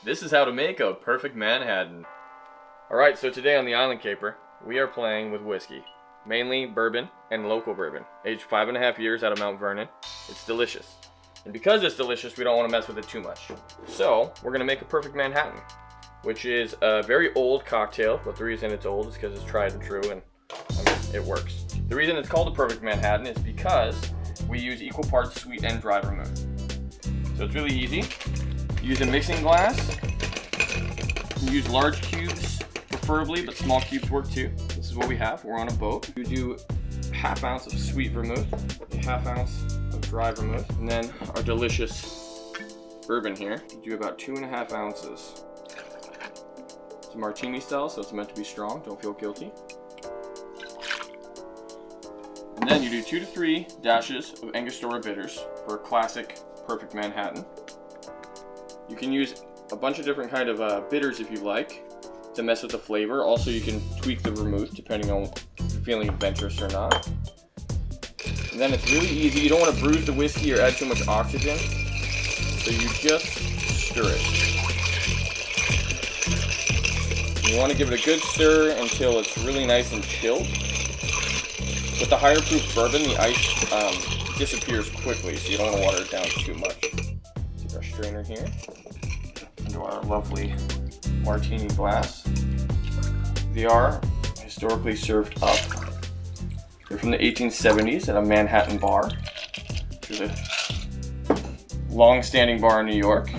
This is how to make a perfect Manhattan. Alright, so today on the Island Caper, we are playing with whiskey. Mainly bourbon and local bourbon. Aged 5.5 years out of Mount Vernon. It's delicious. And because it's delicious, we don't want to mess with it too much. So, we're going to make a perfect Manhattan, which is a very old cocktail, but the reason it's old is because it's tried and true and it works. The reason it's called a perfect Manhattan is because we use equal parts sweet and dry vermouth. So it's really easy. Use a mixing glass. Use large cubes, preferably, but small cubes work too. This is what we have. We're on a boat. We do ½ ounce of sweet vermouth, a ½ ounce of dry vermouth, and then our delicious bourbon here. We do about 2½ ounces. It's a martini style, so it's meant to be strong. Don't feel guilty. And then you do 2 to 3 dashes of Angostura bitters for a classic perfect Manhattan. You can use a bunch of different kind of bitters if you like to mess with the flavor. Also, you can tweak the vermouth depending on if you're feeling adventurous or not. And then it's really easy. You don't want to bruise the whiskey or add too much oxygen, so you just stir it. You want to give it a good stir until it's really nice and chilled. With the higher proof bourbon, the ice disappears quickly, so you don't want to water it down too much. Take our strainer here into our lovely martini glass. They are historically served up. They're from the 1870s at a Manhattan bar, which is a long-standing bar in New York.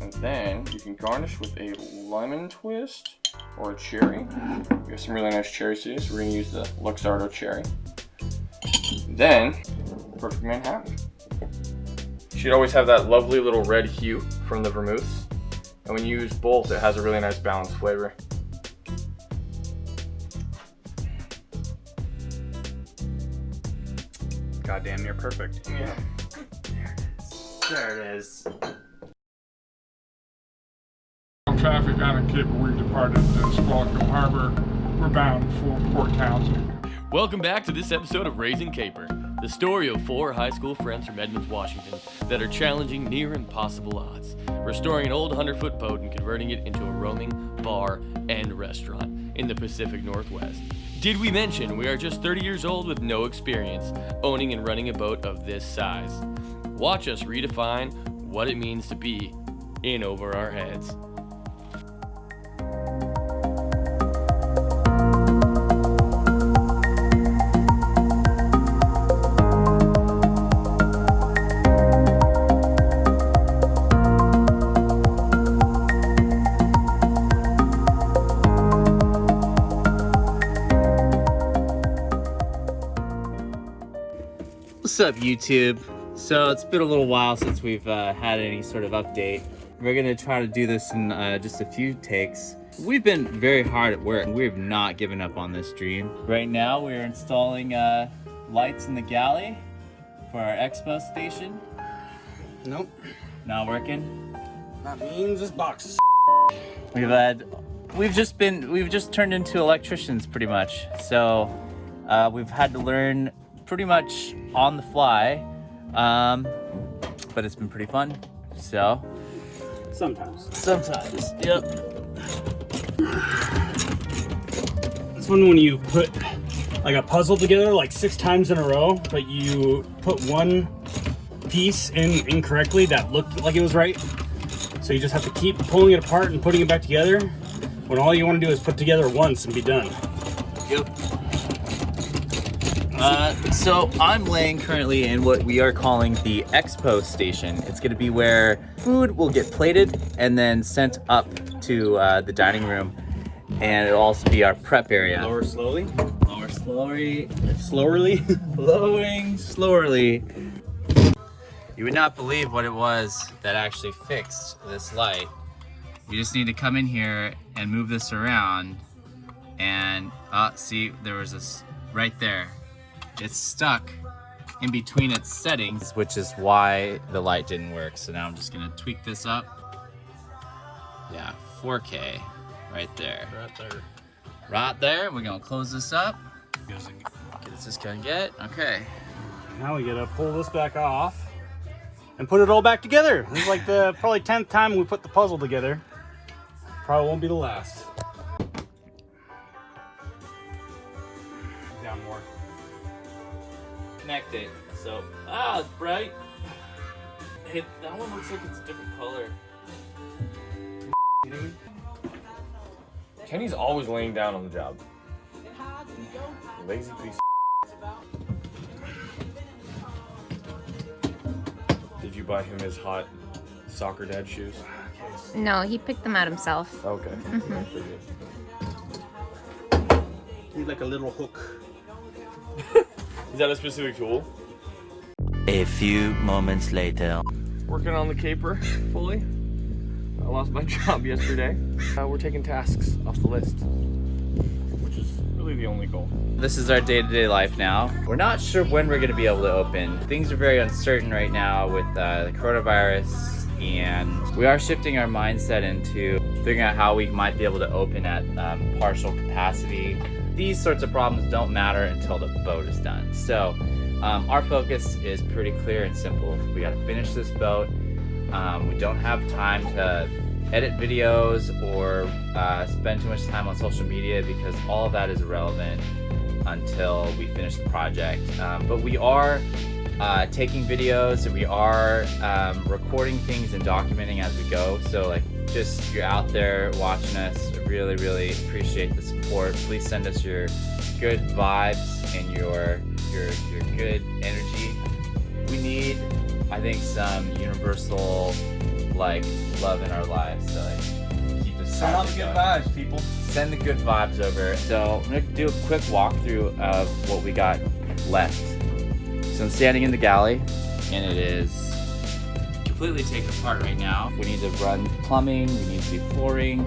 And then you can garnish with a lemon twist or a cherry. We have some really nice cherries today, so we're going to use the Luxardo cherry. Then, perfect Manhattan. You should always have that lovely little red hue from the vermouth. And when you use both, it has a really nice balanced flavor. Goddamn near perfect. Yeah. There it is. Traffic out in Caper, we've departed Squalicum Harbor. We're bound for Port Townsend. Welcome back to this episode of Raising Caper, the story of 4 high school friends from Edmonds, Washington that are challenging near impossible odds, restoring an old 100-foot boat and converting it into a roaming bar and restaurant in the Pacific Northwest. Did we mention we are just 30 years old with no experience owning and running a boat of this size? Watch us redefine what it means to be in over our heads. What's up, YouTube? So it's been a little while since we've had any sort of update. We're gonna try to do this in just a few takes. We've been very hard at work and we have not given up on this dream. Right now we're installing lights in the galley for our expo station. Nope. Not working. Not beams, just boxes. We've just turned into electricians pretty much. So we've had to learn pretty much on the fly, but it's been pretty fun. So Sometimes. Yep. It's fun when you put like a puzzle together like 6 times in a row, but you put one piece in incorrectly that looked like it was right. So you just have to keep pulling it apart and putting it back together when all you want to do is put together once and be done. Yep. So I'm laying currently in what we are calling the expo station. It's going to be where food will get plated and then sent up to the dining room, and it'll also be our prep area. Lower slowly. Lower slowly. Lowering slowly. You would not believe what it was that actually fixed this light. You just need to come in here and move this around, and see, there was this right there. It's stuck in between its settings, which is why the light didn't work. So now I'm just gonna tweak this up. Yeah, 4K right there. Right there. We're gonna close this up. Get this gonna get. Okay. Now we gotta pull this back off. and put it all back together. This is like the probably 10th time we put the puzzle together. Probably won't be the last. Down more. Connect it. So, it's bright. Hey, that one looks like it's a different color. Kenny's always laying down on the job. Lazy piece. Did you buy him his hot soccer dad shoes? No, he picked them out himself. Okay. Need like a little hook. Is that a specific tool? A few moments later. Working on the Caper fully. I lost my job yesterday. We're taking tasks off the list, which is really the only goal. This is our day-to-day life now. We're not sure when we're going to be able to open. Things are very uncertain right now with the coronavirus, and we are shifting our mindset into figuring out how we might be able to open at partial capacity. These sorts of problems don't matter until the boat is done. So our focus is pretty clear and simple. We got to finish this boat. We don't have time to edit videos or spend too much time on social media because all of that is irrelevant until we finish the project. But we are taking videos and we are recording things and documenting as we go. So like, just if you're out there watching us, I really, really appreciate the support. Please send us your good vibes and your good energy. We need, I think, some universal like love in our lives to like keep us Send out the good vibes, people. Send the good vibes over. So I'm gonna do a quick walkthrough of what we got left. So I'm standing in the galley, and it is completely taken apart right now. We need to run plumbing. We need to do flooring.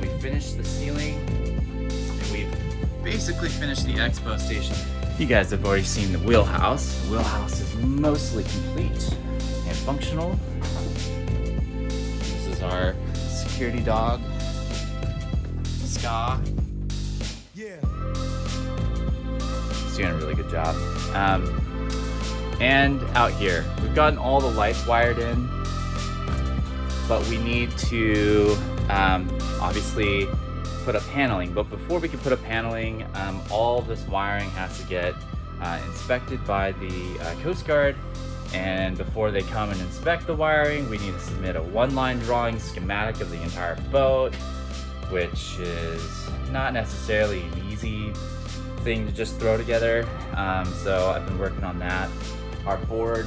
We finished the ceiling, and we've basically finished the expo station. You guys have already seen the wheelhouse. The wheelhouse is mostly complete and functional. This is our security dog, Ska. Yeah. He's doing a really good job. And out here, we've gotten all the lights wired in, but we need to obviously put up paneling. But before we can put up paneling, all this wiring has to get inspected by the Coast Guard. And before they come and inspect the wiring, we need to submit a one-line drawing schematic of the entire boat, which is not necessarily an easy thing to just throw together. So I've been working on that. Our board.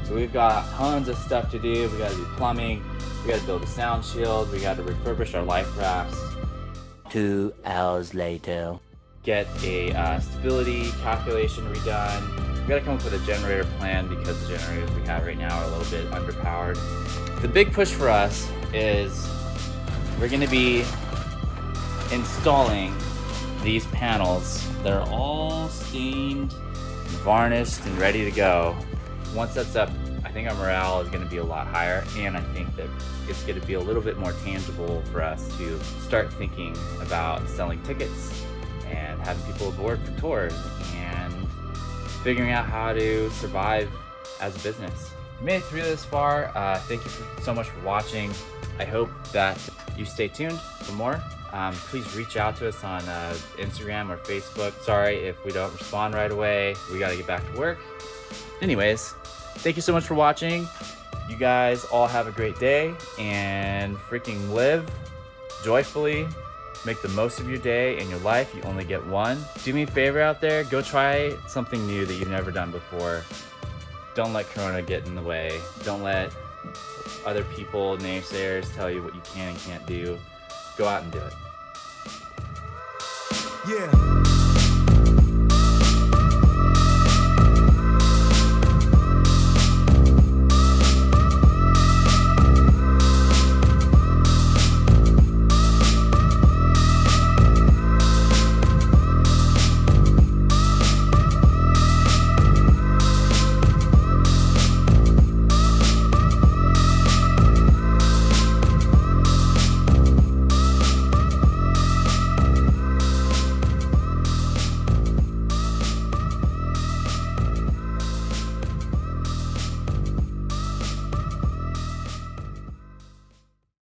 So we've got tons of stuff to do. We got to do plumbing. We got to build a sound shield. We got to refurbish our life rafts. 2 hours later. Get a stability calculation redone. We got to come up with a generator plan because the generators we have right now are a little bit underpowered. The big push for us is we're going to be installing these panels. They're all stained, varnished, and ready to go. Once that's up, I think our morale is going to be a lot higher, and I think that it's going to be a little bit more tangible for us to start thinking about selling tickets and having people aboard for tours and figuring out how to survive as a business. If you made it through this far, thank you so much for watching. I hope that you stay tuned for more. Please reach out to us on Instagram or Facebook. Sorry if we don't respond right away. We got to get back to work. Anyways, thank you so much for watching. You guys all have a great day and freaking live joyfully. Make the most of your day and your life. You only get one. Do me a favor out there. Go try something new that you've never done before. Don't let Corona get in the way. Don't let other people, naysayers, tell you what you can and can't do. Go out and do it. Yeah.